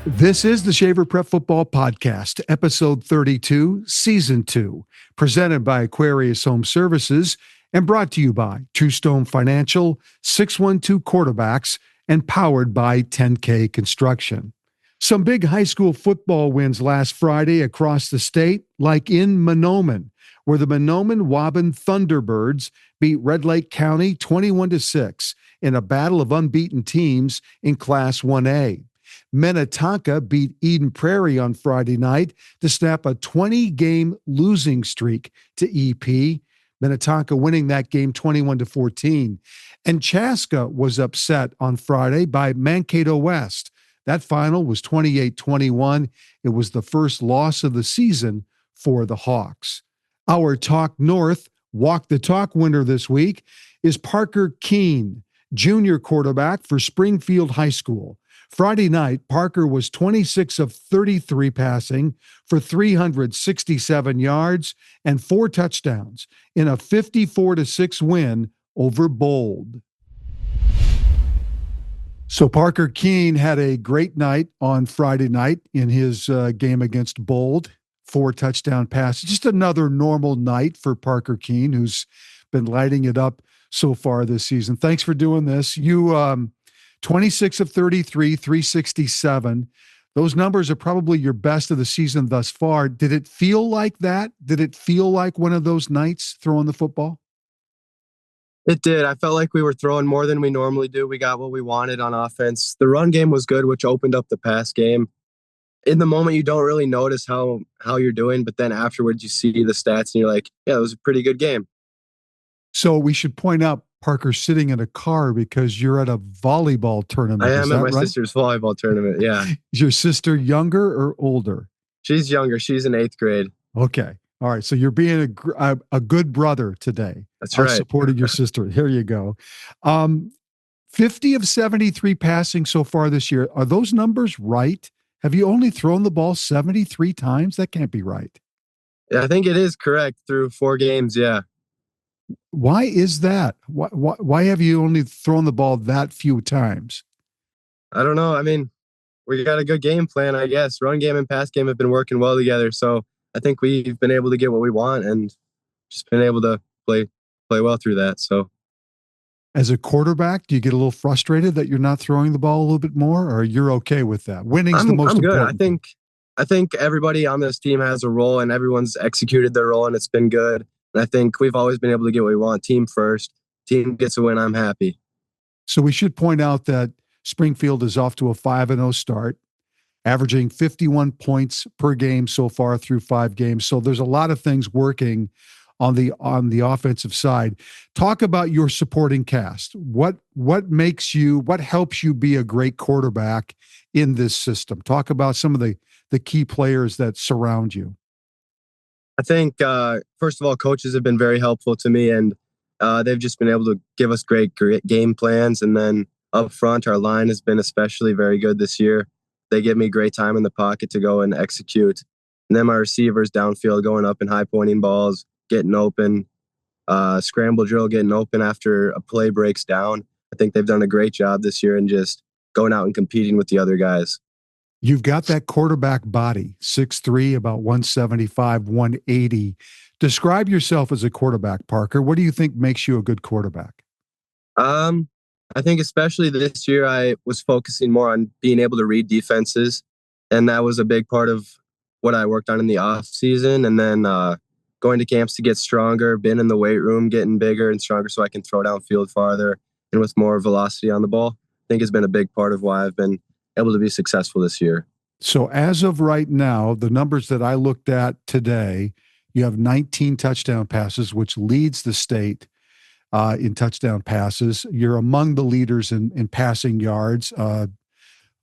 This is the Shaver Prep Football Podcast, episode 32, season 2, presented by Aquarius Home Services and brought to you by True Stone Financial, 612 Quarterbacks, and powered by 10K Construction. Some big high school football wins last Friday across the state, like in Mahnomen, where the Mahnomen-Waban Thunderbirds beat Red Lake County 21-6 in a battle of unbeaten teams in Class 1A. Minnetonka beat Eden Prairie on Friday night to snap a 20-game losing streak to EP. Minnetonka winning that game 21-14. And Chaska was upset on Friday by Mankato West. That final was 28-21. It was the first loss of the season for the Hawks. Our Talk North Walk the Talk winner this week is Parker Kuehn, junior quarterback for Springfield High School. Friday night, Parker was 26 of 33 passing for 367 yards and 4 touchdowns in a 54-6 win over Bold. So Parker Kuehn had a great night on Friday night in his game against Bold. 4 touchdown passes. Just another normal night for Parker Kuehn, who's been lighting it up so far this season. Thanks for doing this. You 26 of 33, 367. Those numbers are probably your best of the season thus far. Did it feel like that? Did it feel like one of those nights throwing the football? It did. I felt like we were throwing more than we normally do. We got what we wanted on offense. The run game was good, which opened up the pass game. In the moment, you don't really notice how you're doing, but then afterwards you see the stats and you're like, yeah, it was a pretty good game. So we should point out Parker's sitting in a car because you're at a volleyball tournament. I am at my right? sister's volleyball tournament, yeah. Is your sister younger or older? She's younger. She's in 8th grade. Okay. All right. So you're being a good brother today. That's right. Supporting your sister. Here you go. 50 of 73 passing so far this year. Are those numbers right? Have you only thrown the ball 73 times? That can't be right. Yeah, I think it is correct through 4 games, yeah. Why is that? Why have you only thrown the ball that few times? I don't know. I mean, we got a good game plan, I guess. Run game and pass game have been working well together. So I think we've been able to get what we want and just been able to play well through that. So, as a quarterback, do you get a little frustrated that you're not throwing the ball a little bit more, or you're okay with that? Winning's the most important. I'm good. I think everybody on this team has a role and everyone's executed their role and it's been good. And I think we've always been able to get what we want. Team first. Team gets a win. I'm happy. So we should point out that Springfield is off to a 5-0 start, averaging 51 points per game so far through 5 games. So there's a lot of things working on the offensive side. Talk about your supporting cast. What helps you be a great quarterback in this system? Talk about some of the key players that surround you. I think, first of all, coaches have been very helpful to me, and they've just been able to give us great game plans. And then up front, our line has been especially very good this year. They give me great time in the pocket to go and execute. And then my receivers downfield going up and high pointing balls, getting open, scramble drill, getting open after a play breaks down. I think they've done a great job this year and just going out and competing with the other guys. You've got that quarterback body, 6'3", about 175, 180. Describe yourself as a quarterback, Parker. What do you think makes you a good quarterback? I think especially this year, I was focusing more on being able to read defenses. And that was a big part of what I worked on in the off season. And then going to camps to get stronger, been in the weight room, getting bigger and stronger so I can throw downfield farther and with more velocity on the ball. I think has been a big part of why I've been able to be successful this year. So as of right now, the numbers that I looked at today, you have 19 touchdown passes, which leads the state in touchdown passes. You're among the leaders in passing yards,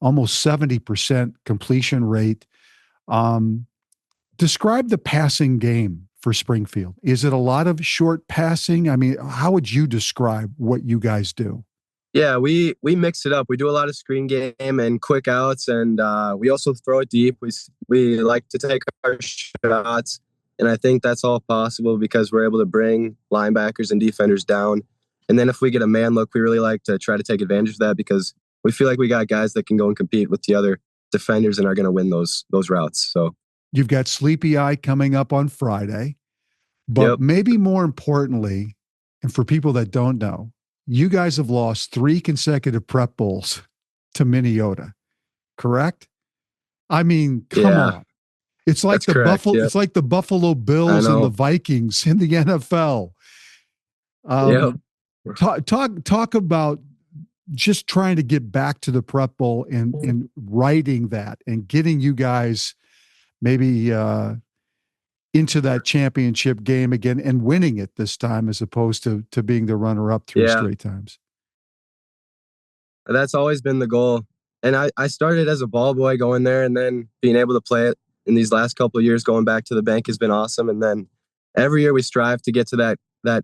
almost 70% completion rate. Describe the passing game for Springfield. Is it a lot of short passing? I mean, how would you describe what you guys do? Yeah, we mix it up. We do a lot of screen game and quick outs, and we also throw it deep. We like to take our shots, and I think that's all possible because we're able to bring linebackers and defenders down. And then if we get a man look, we really like to try to take advantage of that because we feel like we got guys that can go and compete with the other defenders and are going to win those routes. So you've got Sleepy Eye coming up on Friday, but yep. maybe more importantly, and for people that don't know, you guys have lost 3 consecutive prep bowls to Minnesota, correct? I mean, come Yeah, on. It's like that's correct. Yep. It's like the Buffalo I Bills and the know. Vikings in the NFL. Yep. Talk about just trying to get back to the prep bowl and writing that and getting you guys maybe into that championship game again and winning it this time as opposed to being the runner up 3 Yeah. straight times. That's always been the goal. And I started as a ball boy going there, and then being able to play it in these last couple of years, going back to the bank has been awesome. And then every year we strive to get to that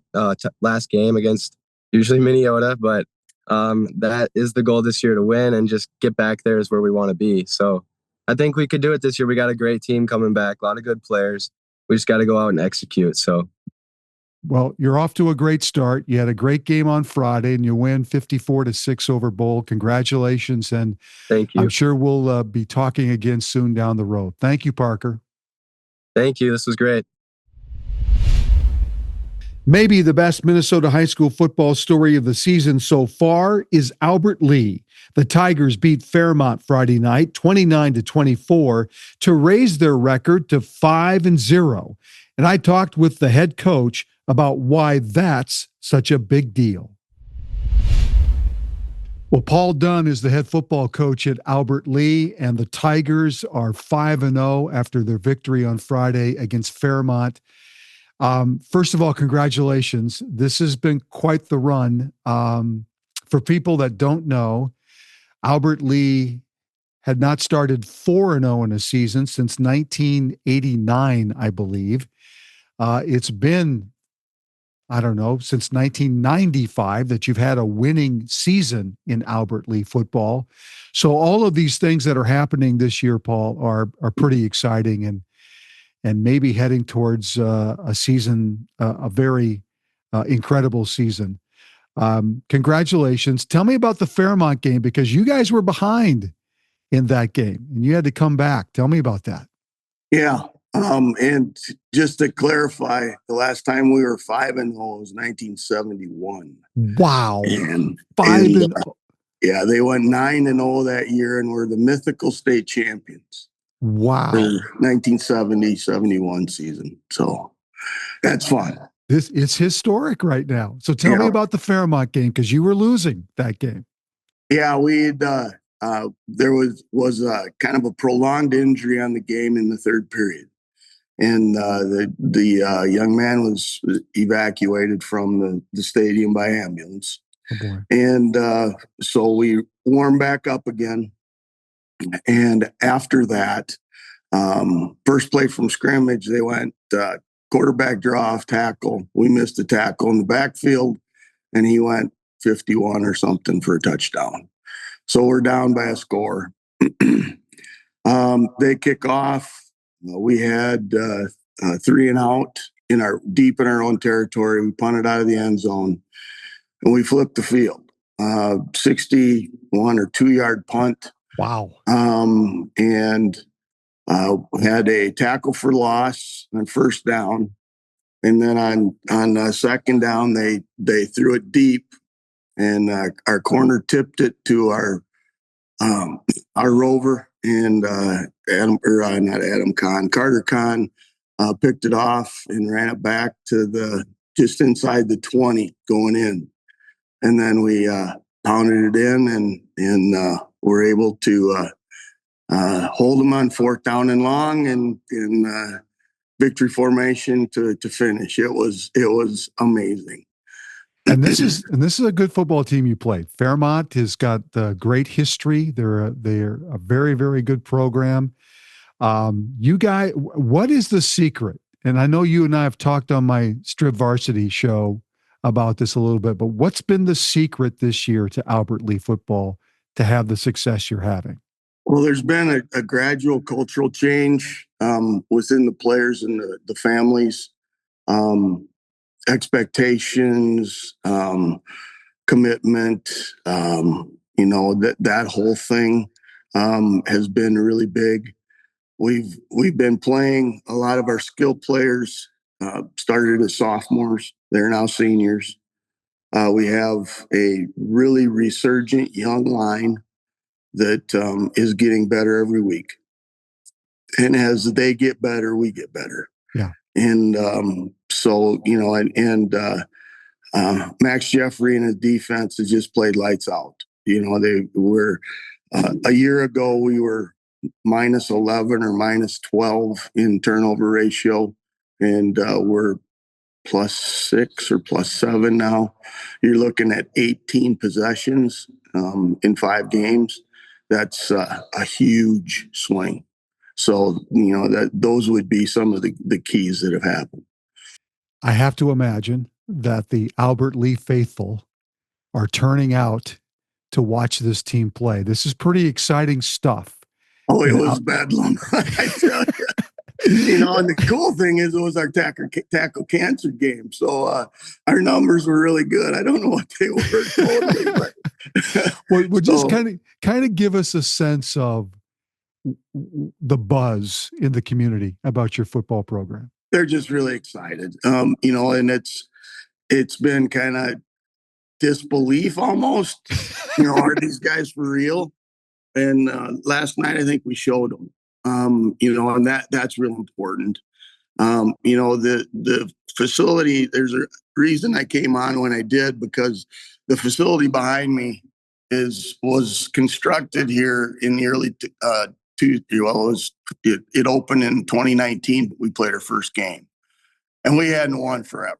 last game against usually Minnesota, but that is the goal this year, to win and just get back there is where we want to be. So I think we could do it this year. We got a great team coming back, a lot of good players. We just got to go out and execute. So. Well, you're off to a great start. You had a great game on Friday and you win 54-6 over Bowl. Congratulations. And Thank you. I'm sure we'll be talking again soon down the road. Thank you, Parker. Thank you. This was great. Maybe the best Minnesota high school football story of the season so far is Albert Lee. The Tigers beat Fairmont Friday night 29-24 to raise their record to 5-0. And I talked with the head coach about why that's such a big deal. Well, Paul Dunn is the head football coach at Albert Lee, and the Tigers are 5-0 after their victory on Friday against Fairmont. First of all, congratulations. This has been quite the run. For people that don't know, Albert Lee had not started 4-0 in a season since 1989, I believe. It's been, I don't know, since 1995 that you've had a winning season in Albert Lee football. So all of these things that are happening this year, Paul, are pretty exciting and maybe heading towards a season, a very incredible season. Congratulations. Tell me about the Fairmont game, because you guys were behind in that game and you had to come back. Tell me about that. Yeah. And just to clarify, the last time we were 5-0 was 1971. Wow. And 5-0. Yeah, they went 9-0 that year and were the mythical state champions. Wow. For 1970-71 season. So that's fun. It's historic right now. So tell me about the Fairmont game, because you were losing that game. Yeah, there was kind of a prolonged injury on the game in the third period. And the young man was evacuated from the stadium by ambulance. Oh boy. And so we warmed back up again. And after that, first play from scrimmage, they went quarterback draw off tackle. We missed a tackle in the backfield, and he went 51 or something for a touchdown. So we're down by a score. They kick off. We had 3 and out deep in our own territory. We punted out of the end zone, and we flipped the field. 61 or 2-yard punt. Wow. And had a tackle for loss on first down, and then on second down they threw it deep, and our corner tipped it to our rover, and Carter Kuehn picked it off and ran it back to just inside the 20 going in, and then we pounded it in and were able to hold them on 4th down and long and victory formation to finish. It was amazing. And this is a good football team you played. Fairmont has got great history. They're a very, very good program. You guys, what is the secret? And I know you and I have talked on my Strip Varsity show about this a little bit, but what's been the secret this year to Albert Lee football to have the success you're having? Well, there's been a gradual cultural change within the players and the families, expectations, commitment, that whole thing. has been really big. We've been playing a lot of our skilled players. Started as sophomores; they're now seniors. We have a really resurgent young line that is getting better every week, and as they get better, we get better. Yeah. And so Max Jeffrey and his defense has just played lights out. They were a year ago we were minus 11 or minus 12 in turnover ratio, and we're plus 6 or plus 7 now. You're looking at 18 possessions in 5 games. That's a huge swing. So that those would be some of the keys that have happened. I have to imagine that the Albert Lee faithful are turning out to watch this team play. This is pretty exciting stuff. Oh, it was bedlam. I tell you. And the cool thing is it was our tackle cancer game. So our numbers were really good. I don't know what they were totally, but well, just kind of give us a sense of the buzz in the community about your football program. They're just really excited. And it's been kind of disbelief almost. Are these guys for real? And last night I think we showed them. And that's real important. The facility, there's a reason I came on when I did, because the facility behind me was constructed here in the early it opened in 2019, but we played our first game and we hadn't won forever.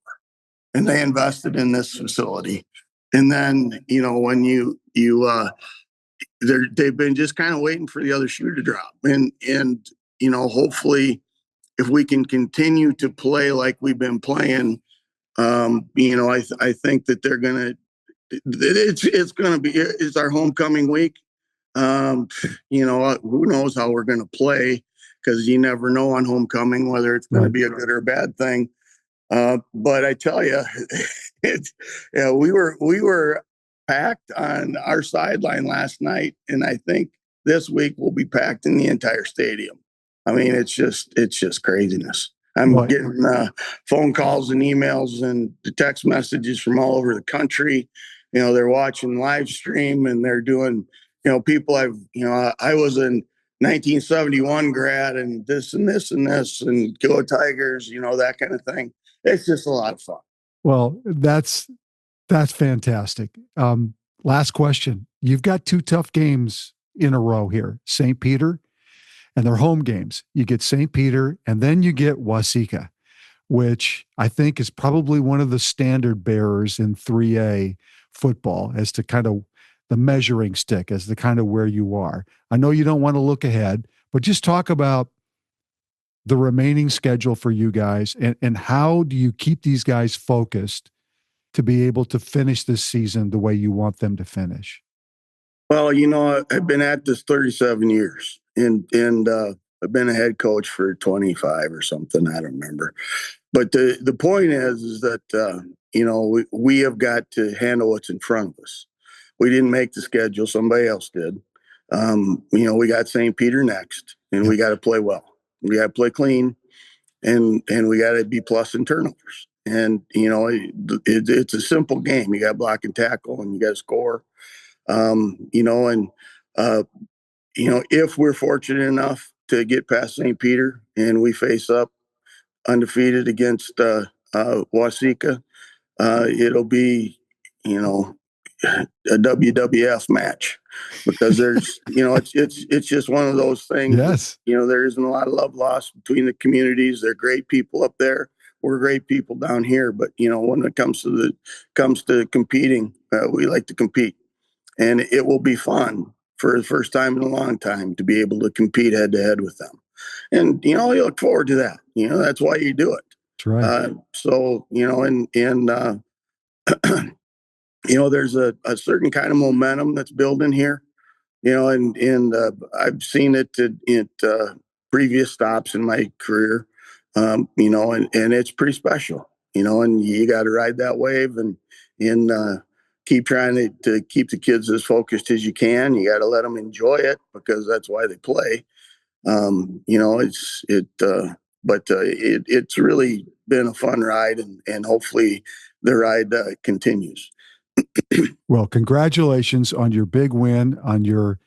And they invested in this facility. And then, when they've been just kind of waiting for the other shoe to drop. And hopefully if we can continue to play like we've been playing, I think that they're going to, it's our homecoming week. Who knows how we're going to play, because you never know on homecoming whether it's going to be a good or a bad thing. But I tell you, we were packed on our sideline last night, and I think this week we'll be packed in the entire stadium. I mean, it's just craziness. I'm getting phone calls and emails and text messages from all over the country. They're watching live stream and they're doing, people I was in 1971 grad and this and this and this and go Tigers, that kind of thing. It's just a lot of fun. Well, that's fantastic. Last question. You've got 2 tough games in a row here, St. Peter, and they're home games. You get St. Peter and then you get Waseca, which I think is probably one of the standard bearers in 3A football as to kind of the measuring stick, as the kind of where you are. I know you don't want to look ahead, but just talk about the remaining schedule for you guys and how do you keep these guys focused to be able to finish this season the way you want them to finish? Well, I've been at this 37 years and I've been a head coach for 25 or something. I don't remember. But the point is that, we have got to handle what's in front of us. We didn't make the schedule. Somebody else did. We got St. Peter next, and we got to play well. We got to play clean, and we got to be plus in turnovers. And, it's a simple game. You got to block and tackle, and you got to score. If we're fortunate enough to get past St. Peter and we face up undefeated against Waseca, it'll be, a WWF match, because there's, it's just one of those things. Yes. That, there isn't a lot of love lost between the communities. They're great people up there. We're great people down here. But, when it comes to competing, we like to compete, and it will be fun for the first time in a long time to be able to compete head to head with them. And, you look forward to that. That's why you do it. That's right. There's a certain kind of momentum that's building here, and I've seen it at previous stops in my career, and it's pretty special, and you got to ride that wave and keep trying to keep the kids as focused as you can. You got to let them enjoy it because that's why they play. It's really been a fun ride, and hopefully the ride continues. Well, congratulations on your big win, on your,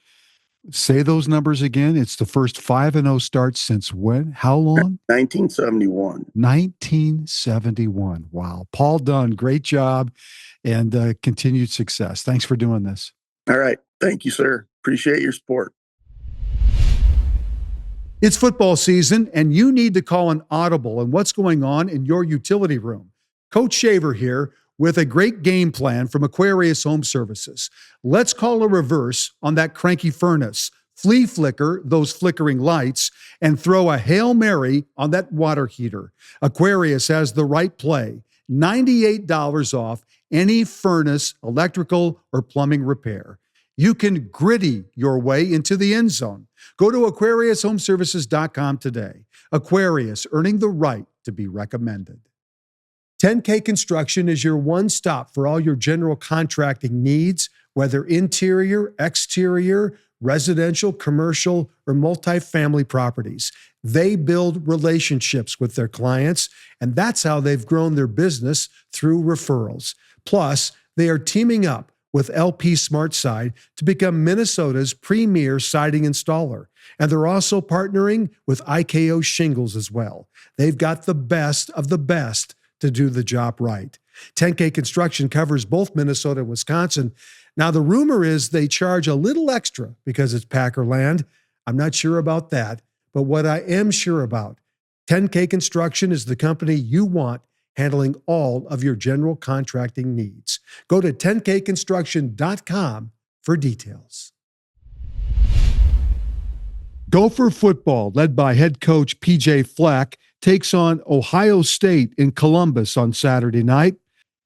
say those numbers again. It's the first 5-0 start since when? How long? 1971. 1971. Wow. Paul Dunn, great job and continued success. Thanks for doing this. All right. Thank you, sir. Appreciate your support. It's football season, and you need to call an audible on what's going on in your utility room. Coach Shaver here with a great game plan from Aquarius Home Services. Let's call a reverse on that cranky furnace, flea flicker those flickering lights, and throw a Hail Mary on that water heater. Aquarius has the right play. $98 off any furnace, electrical, or plumbing repair. You can gritty your way into the end zone. Go to AquariusHomeservices.com today. Aquarius, earning the right to be recommended. 10K Construction is your one stop for all your general contracting needs, whether interior, exterior, residential, commercial, or multifamily properties. They build relationships with their clients, and that's how they've grown their business through referrals. Plus, they are teaming up with LP SmartSide to become Minnesota's premier siding installer. And they're also partnering with IKO Shingles as well. They've got the best of the best to do the job right. 10K Construction covers both Minnesota and Wisconsin. Now, the rumor is they charge a little extra because it's Packer land. I'm not sure about that, but what I am sure about, 10K Construction is the company you want handling all of your general contracting needs. Go to 10kconstruction.com for details. Gopher football, led by head coach PJ Fleck, takes on Ohio State in Columbus on Saturday night.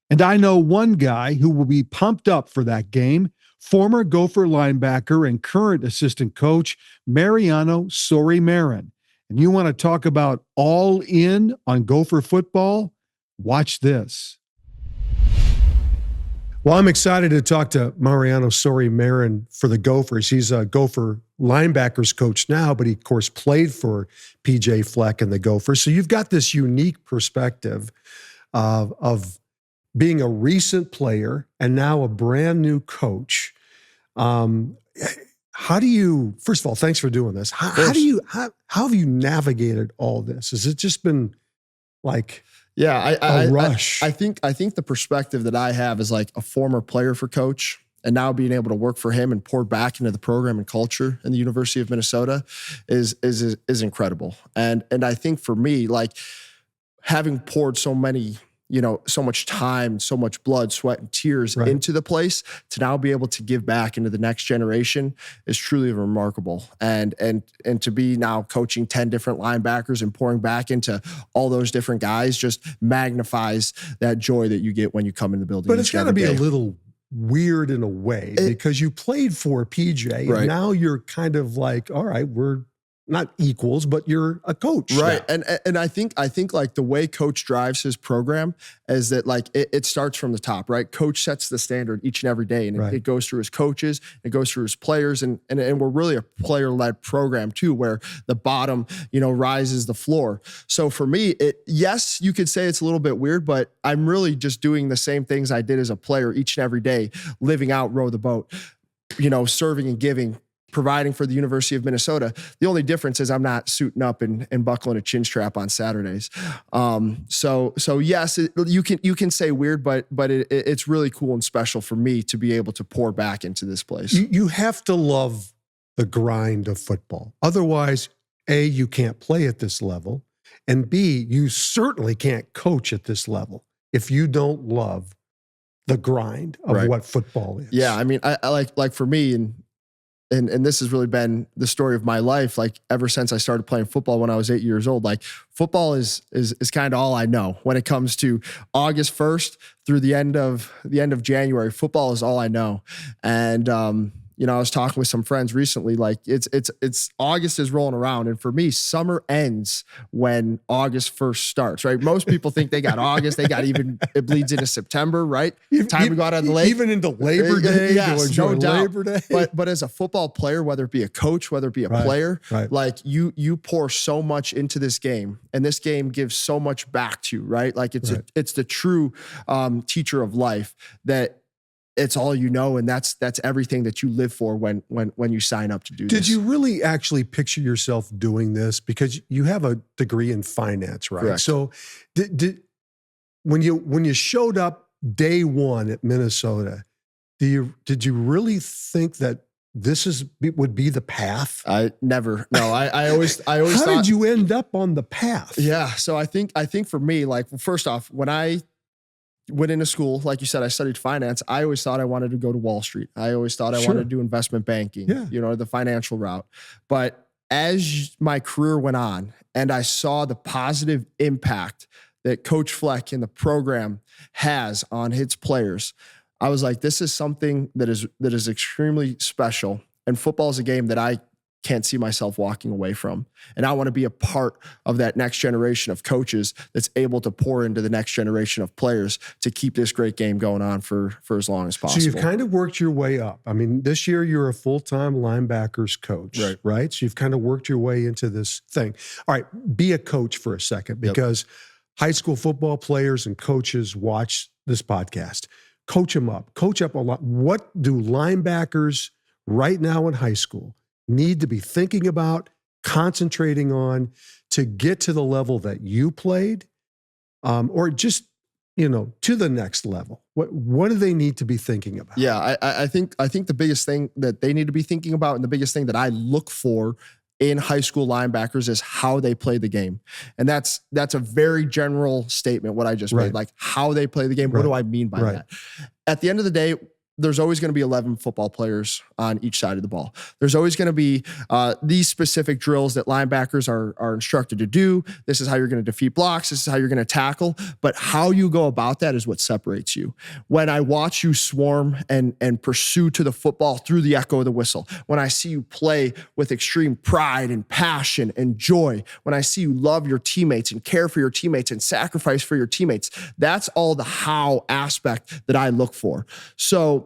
And I know one guy who will be pumped up for that game, former Gopher linebacker and current assistant coach Mariano Sori-Marin. And you want to talk about all in on Gopher football? Watch this. Well, I'm excited to talk to Mariano Sori-Marin for the Gophers. He's a Gopher linebackers coach now, but he, of course, played for PJ Fleck and the Gophers. So you've got this unique perspective of being a recent player and now a brand new coach. How do you, first of all, thanks for doing this. How have you navigated all this? Has it just been like a rush? I think the perspective that I have is like a former player for coach, and now being able to work for him and pour back into the program and culture in the University of Minnesota is incredible. And I think for me, like having poured so much time, so much blood, sweat, and tears into the place, to now be able to give back into the next generation is truly remarkable. And to be now coaching 10 different linebackers and pouring back into all those different guys just magnifies that joy that you get when you come in the building. But it's got to be a little weird in a way because you played for PJ and now you're kind of like, all right, we're not equals, but you're a coach. Right. Now. And I think like the way coach drives his program is that like it starts from the top, right? Coach sets the standard each and every day, and it goes through his coaches, it goes through his players, and we're really a player-led program too, where the bottom, rises the floor. So for me, yes, you could say it's a little bit weird, but I'm really just doing the same things I did as a player each and every day, living out, row the boat, serving and giving, providing for the University of Minnesota. The only difference is I'm not suiting up and buckling a chin strap on Saturdays. So yes, you can say weird, but it's really cool and special for me to be able to pour back into this place. You have to love the grind of football. Otherwise, A, you can't play at this level, and B, you certainly can't coach at this level if you don't love the grind of what football is. Yeah, I mean, I like for me, and this has really been the story of my life. Like ever since I started playing football when I was 8 years old, like football is kind of all I know when it comes to August 1st through the end of January. Football is all I know. And I was talking with some friends recently, like it's August is rolling around. And for me, summer ends when August 1st starts, right? Most people think they got August, it bleeds into September, right? Time to go out on the lake. Even into Labor Day. Yes, no doubt. Labor Day. But as a football player, whether it be a coach, whether it be a player, like you pour so much into this game, and this game gives so much back to you, right? Like it's the true teacher of life, that it's all you know, and that's everything that you live for when you sign up to do this. Did you really actually picture yourself doing this? Because you have a degree in finance, right? Correct. So when you showed up day one at Minnesota, did you really think that this would be the path? I always How thought, did you end up on the path? Yeah. So I think for me, like, first off, when I went into school, like you said, I studied finance. I always thought I wanted to go to Wall Street. I always thought I wanted to do investment banking, the financial route. But as my career went on and I saw the positive impact that Coach Fleck and the program has on its players, I was like, this is something that is extremely special. And football is a game that I can't see myself walking away from. And I want to be a part of that next generation of coaches that's able to pour into the next generation of players to keep this great game going on for as long as possible. So you've kind of worked your way up. I mean, this year you're a full-time linebackers coach, right? So you've kind of worked your way into this thing. All right, be a coach for a second, because high school football players and coaches watch this podcast. Coach them up. Coach up a lot. What do linebackers right now in high school need to be thinking about, concentrating on to get to the level that you played, or just, to the next level? What do they need to be thinking about? Yeah, I think the biggest thing that they need to be thinking about, and the biggest thing that I look for in high school linebackers, is how they play the game. And that's a very general statement, what I just made, like how they play the game. What do I mean by that? At the end of the day, there's always going to be 11 football players on each side of the ball. There's always going to be these specific drills that linebackers are instructed to do. This is how you're going to defeat blocks. This is how you're going to tackle. But how you go about that is what separates you. When I watch you swarm and pursue to the football through the echo of the whistle, when I see you play with extreme pride and passion and joy, when I see you love your teammates and care for your teammates and sacrifice for your teammates, that's all the how aspect that I look for. So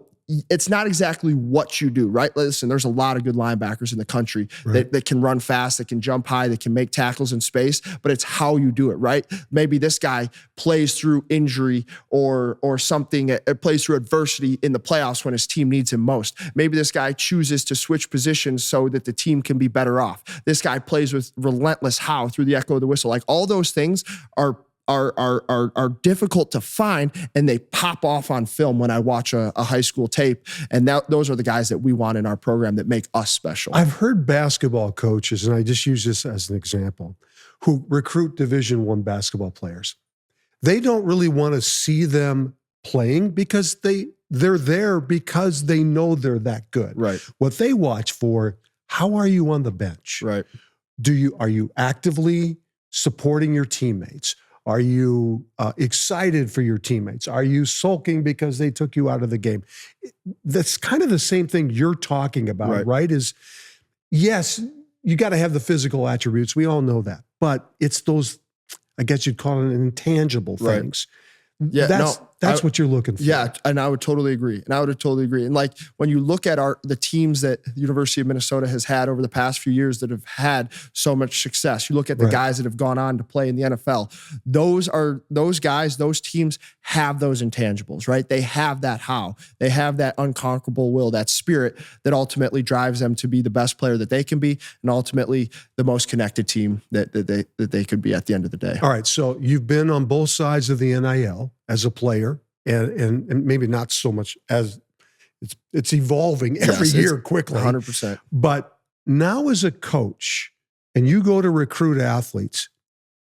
it's not exactly what you do, right? Listen, there's a lot of good linebackers in the country that can run fast, that can jump high, that can make tackles in space, but it's how you do it, right? Maybe this guy plays through injury or something, plays through adversity in the playoffs when his team needs him most. Maybe this guy chooses to switch positions so that the team can be better off. This guy plays with relentless how through the echo of the whistle. Like, all those things are difficult to find, and they pop off on film when I watch a high school tape. And those are the guys that we want in our program that make us special. I've heard basketball coaches, and I just use this as an example, who recruit Division I basketball players. They don't really want to see them playing because they're there because they know they're that good. Right. What they watch for, how are you on the bench? Right. Are you actively supporting your teammates? Are you excited for your teammates? Are you sulking because they took you out of the game? That's kind of the same thing you're talking about, right? Is, yes, you got to have the physical attributes. We all know that. But it's those, I guess you'd call it intangible things. Yeah, that's what you're looking for. Yeah, and I would totally agree. And like, when you look at the teams that the University of Minnesota has had over the past few years that have had so much success, you look at the guys that have gone on to play in the NFL, those guys, those teams have those intangibles, right? They have that how. They have that unconquerable will, that spirit that ultimately drives them to be the best player that they can be, and ultimately the most connected team that they could be at the end of the day. All right, so you've been on both sides of the NIL as a player, and maybe not so much as it's evolving every year quickly. 100%. But now as a coach, and you go to recruit athletes,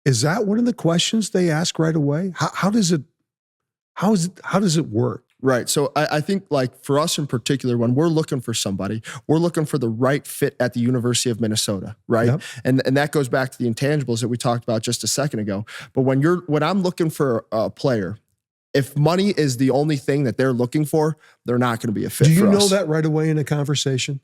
is that one of the questions they ask right away? How does it work? Right. So I think, like, for us in particular, when we're looking for somebody, we're looking for the right fit at the University of Minnesota, right? Yep. And that goes back to the intangibles that we talked about just a second ago. But when I'm looking for a player, if money is the only thing that they're looking for, they're not going to be a fit. Do you for know us. that right away in a conversation?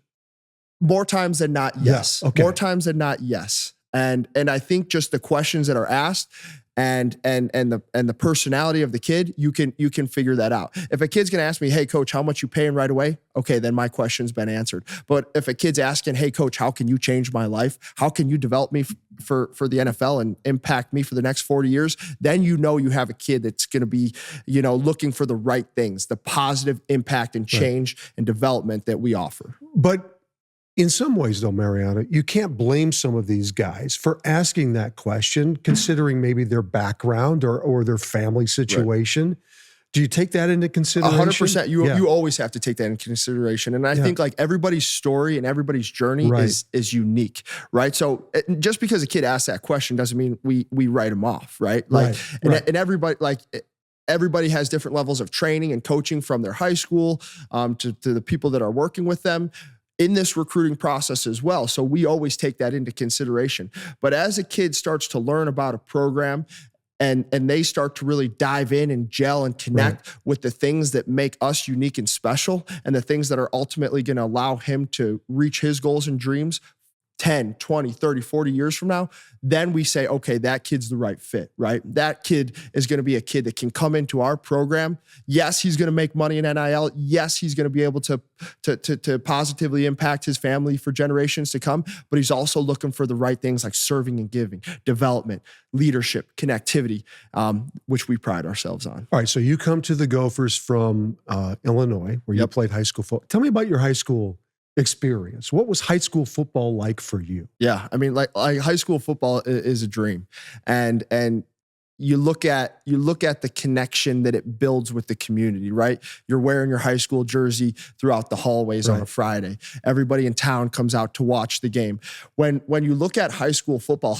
More times than not, yes. Yeah, okay. More times than not, yes. And I think just the questions that are asked and the personality of the kid, you can figure that out. If a kid's gonna ask me, hey coach, how much you paying right away? Okay, then my question's been answered. But if a kid's asking, hey coach, how can you change my life? How can you develop me for the NFL and impact me for the next 40 years? Then you know you have a kid that's gonna be, looking for the right things, the positive impact and change and development that we offer. But in some ways, though, Mariano, you can't blame some of these guys for asking that question, considering maybe their background or their family situation. Right. Do you take that into consideration? 100%. You always have to take that into consideration. And I think like everybody's story and everybody's journey is unique, right? So just because a kid asks that question doesn't mean we write them off, right? Like, and everybody like. Everybody has different levels of training and coaching from their high school to the people that are working with them in this recruiting process as well. So we always take that into consideration. But as a kid starts to learn about a program and they start to really dive in and gel and connect with the things that make us unique and special and the things that are ultimately going to allow him to reach his goals and dreams 10, 20, 30, 40 years from now, then we say, okay, that kid's the right fit, right? That kid is going to be a kid that can come into our program. Yes, he's going to make money in NIL. Yes, he's going to be able to positively impact his family for generations to come, but he's also looking for the right things like serving and giving, development, leadership, connectivity, which we pride ourselves on. All right, so you come to the Gophers from Illinois, where you played high school football. Tell me about your high school experience. What was high school football like for you? Yeah, I mean, like high school football is a dream, and you look at the connection that it builds with the community, right? You're wearing your high school jersey throughout the hallways on a Friday. Everybody in town comes out to watch the game. When you look at high school football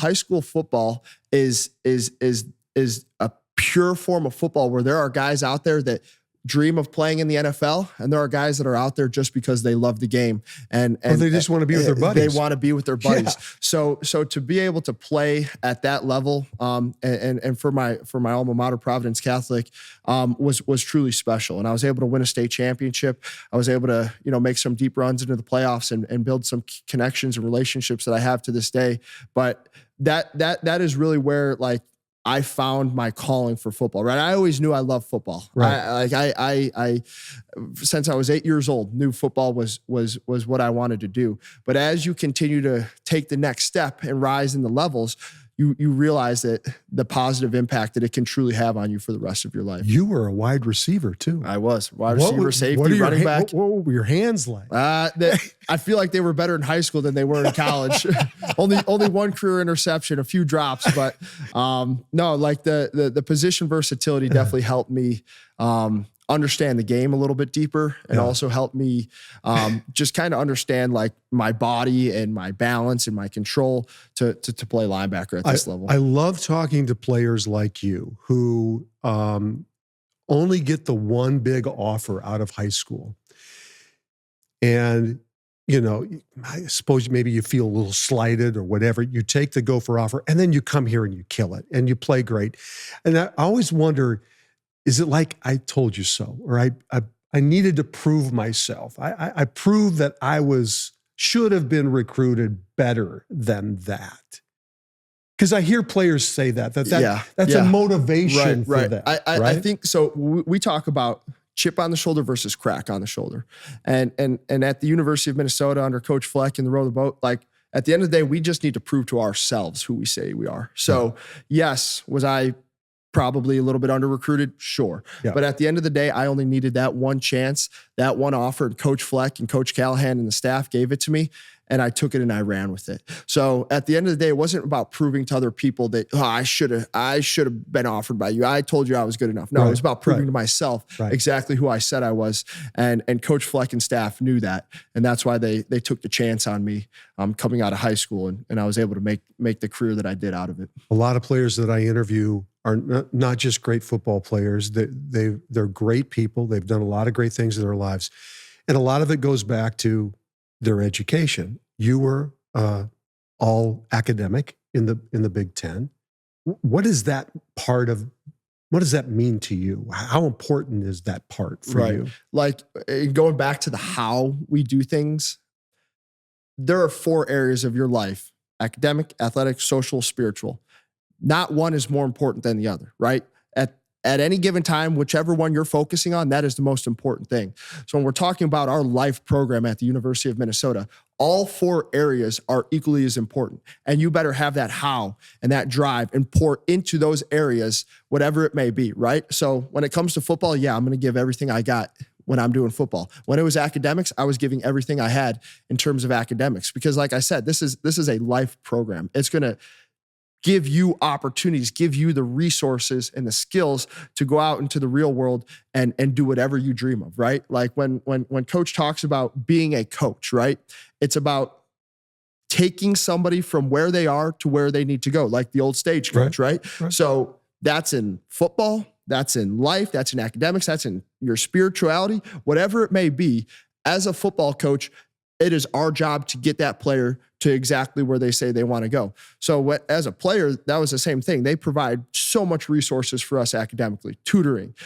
is a pure form of football where there are guys out there that dream of playing in the NFL, and there are guys that are out there just because they love the game and they just want to be with their buddies. They want to be with their buddies. Yeah. So to be able to play at that level, and for my alma mater, Providence Catholic, was truly special. And I was able to win a state championship. I was able to make some deep runs into the playoffs and build some connections and relationships that I have to this day. But that is really where I found my calling for football, right? I always knew I loved football. Right. I since I was 8 years old, knew football was what I wanted to do. But as you continue to take the next step and rise in the levels, you realize that the positive impact that it can truly have on you for the rest of your life. You were a wide receiver too. I was wide receiver, safety, running back. What were your hands like? I feel like they were better in high school than they were in college. only one career interception, a few drops, but no, like the position versatility definitely helped me understand the game a little bit deeper, and also helped me just kind of understand like my body and my balance and my control to play linebacker at this level. I love talking to players like you who only get the one big offer out of high school. And, I suppose maybe you feel a little slighted or whatever. You take the Gopher offer and then you come here and you kill it and you play great. And I always wonder, is it like I told you so, or I needed to prove myself? I proved that I should have been recruited better than that. Because I hear players say that's a motivation for them. I think so. We talk about chip on the shoulder versus crack on the shoulder, and at the University of Minnesota under Coach Fleck in the row of the boat, like at the end of the day, we just need to prove to ourselves who we say we are. So yes, was I probably a little bit under-recruited? Sure. Yeah. But at the end of the day, I only needed that one chance, that one offer, and Coach Fleck and Coach Callahan and the staff gave it to me, and I took it and I ran with it. So at the end of the day, it wasn't about proving to other people that I should have been offered by you. I told you I was good enough. No, it was about proving to myself exactly who I said I was. And Coach Fleck and staff knew that. And that's why they took the chance on me coming out of high school. And I was able to make the career that I did out of it. A lot of players that I interview are not just great football players. They're great people. They've done a lot of great things in their lives. And a lot of it goes back to their education. You were all academic in the Big Ten. What is that part of What does that mean to you? How important is that part for you? Like going back to the how we do things, there are 4 areas of your life: academic, athletic, social, spiritual. Not one is more important than the other, right? At any given time, whichever one you're focusing on, that is the most important thing. So when we're talking about our life program at the University of Minnesota, all 4 areas are equally as important. And you better have that how and that drive and pour into those areas, whatever it may be, right? So when it comes to football, yeah, I'm going to give everything I got when I'm doing football. When it was academics, I was giving everything I had in terms of academics, because like I said, this is a life program. It's going to give you opportunities, give you the resources and the skills to go out into the real world and do whatever you dream of, right? Like when coach talks about being a coach, right? It's about taking somebody from where they are to where they need to go, like the old stagecoach, right? So that's in football, that's in life, that's in academics, that's in your spirituality, whatever it may be. As a football coach, it is our job to get that player to exactly where they say they want to go. So as a player, that was the same thing. They provide so much resources for us academically, tutoring,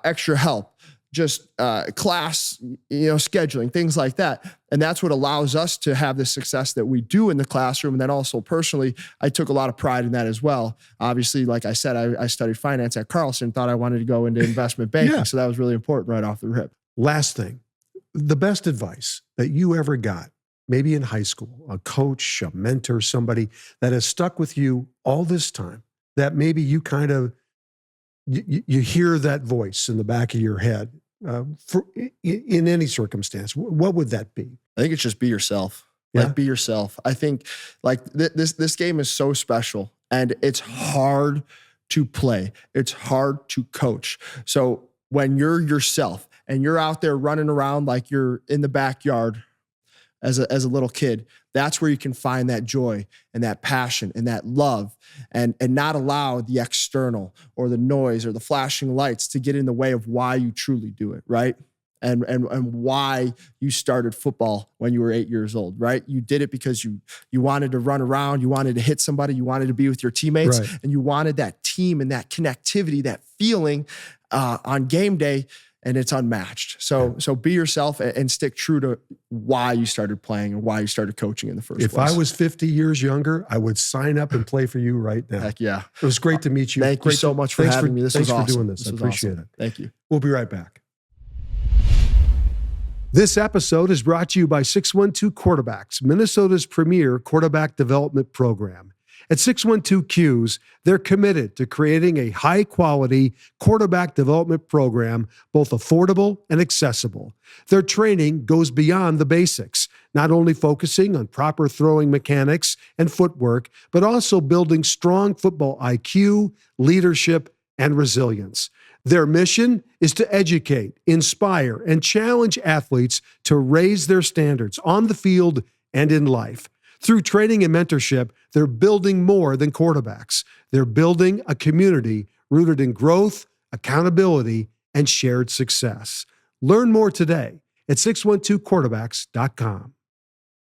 extra help, just class, scheduling, things like that. And that's what allows us to have the success that we do in the classroom. And then also personally, I took a lot of pride in that as well. Obviously, like I said, I studied finance at Carlson, thought I wanted to go into investment banking. So that was really important right off the rip. Last thing, the best advice that you ever got, maybe in high school, a coach, a mentor, somebody that has stuck with you all this time, that maybe you kind of, you hear that voice in the back of your head in any circumstance, what would that be? I think it's just be yourself. Like be yourself. I think like this game is so special and it's hard to play. It's hard to coach. So when you're yourself and you're out there running around like you're in the backyard as a little kid, that's where you can find that joy and that passion and that love and not allow the external or the noise or the flashing lights to get in the way of why you truly do it, right? And why you started football when you were 8 years old, right? You did it because you wanted to run around, you wanted to hit somebody, you wanted to be with your teammates, and you wanted that team and that connectivity, that feeling on game day. And it's unmatched. So be yourself and stick true to why you started playing and why you started coaching in the first place. If I was 50 years younger, I would sign up and play for you right now. Heck yeah. It was great to meet you. Thank you so much for having me. This was awesome. Thanks for doing this. I appreciate it. Thank you. We'll be right back. This episode is brought to you by 612 Quarterbacks, Minnesota's premier quarterback development program. At 612 Qs, they're committed to creating a high-quality quarterback development program, both affordable and accessible. Their training goes beyond the basics, not only focusing on proper throwing mechanics and footwork, but also building strong football IQ, leadership, and resilience. Their mission is to educate, inspire, and challenge athletes to raise their standards on the field and in life. Through training and mentorship, they're building more than quarterbacks. They're building a community rooted in growth, accountability, and shared success. Learn more today at 612quarterbacks.com.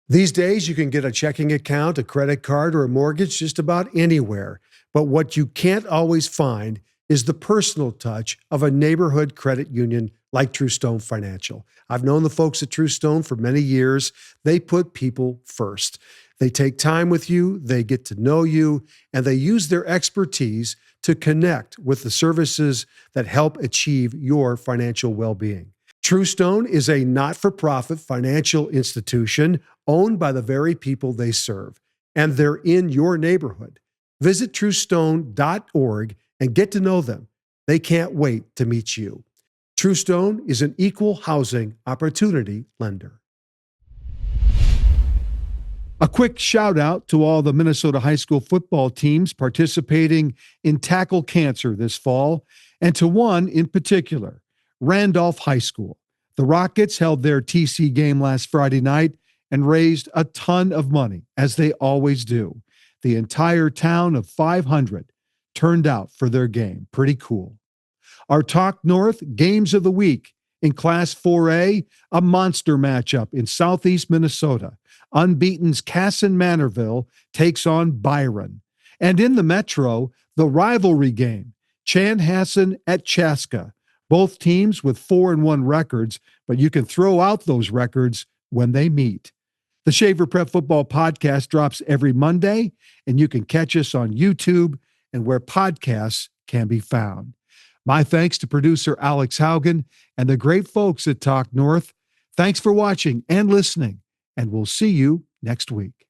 These days, you can get a checking account, a credit card, or a mortgage just about anywhere. But what you can't always find is the personal touch of a neighborhood credit union like True Stone Financial. I've known the folks at True Stone for many years. They put people first. They take time with you, they get to know you, and they use their expertise to connect with the services that help achieve your financial well-being. True Stone is a not-for-profit financial institution owned by the very people they serve, and they're in your neighborhood. Visit truestone.org and get to know them. They can't wait to meet you. True Stone is an equal housing opportunity lender. A quick shout out to all the Minnesota high school football teams participating in Tackle Cancer this fall, and to one in particular, Randolph High School. The Rockets held their TC game last Friday night and raised a ton of money, as they always do. The entire town of 500 turned out for their game. Pretty cool. Our Talk North Games of the Week in Class 4A, a monster matchup in Southeast Minnesota. Unbeaten's Casson Manorville takes on Byron. And in the Metro, the rivalry game, Chanhassen at Chaska. Both teams with 4-1 records, but you can throw out those records when they meet. The Shaver Prep Football Podcast drops every Monday, and you can catch us on YouTube and where podcasts can be found. My thanks to producer Alex Haugen and the great folks at Talk North. Thanks for watching and listening, and we'll see you next week.